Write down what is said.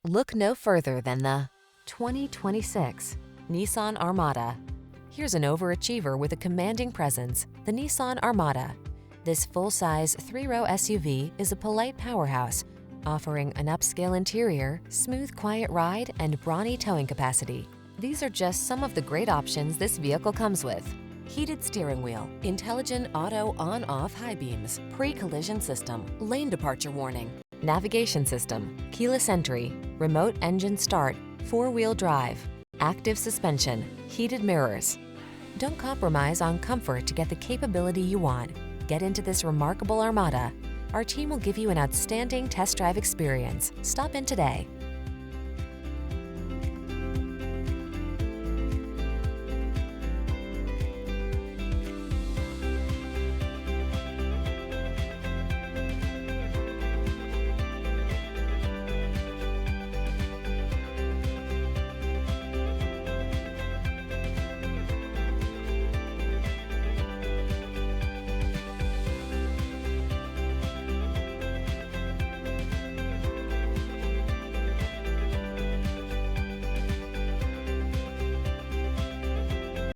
Look no further than the 2026 Nissan Armada. Here's an overachiever with a commanding presence, the Nissan Armada. This full-size three-row SUV is a polite powerhouse, offering an upscale interior, smooth, quiet ride, and brawny towing capacity. These are just some of the great options this vehicle comes with: heated steering wheel, intelligent auto on-off high beams, pre-collision system, lane departure warning, navigation system, keyless entry, remote engine start, four-wheel drive, active suspension, heated mirrors. Don't compromise on comfort to get the capability you want. Get into this remarkable Armada. Our team will give you an outstanding test drive experience. Stop in today.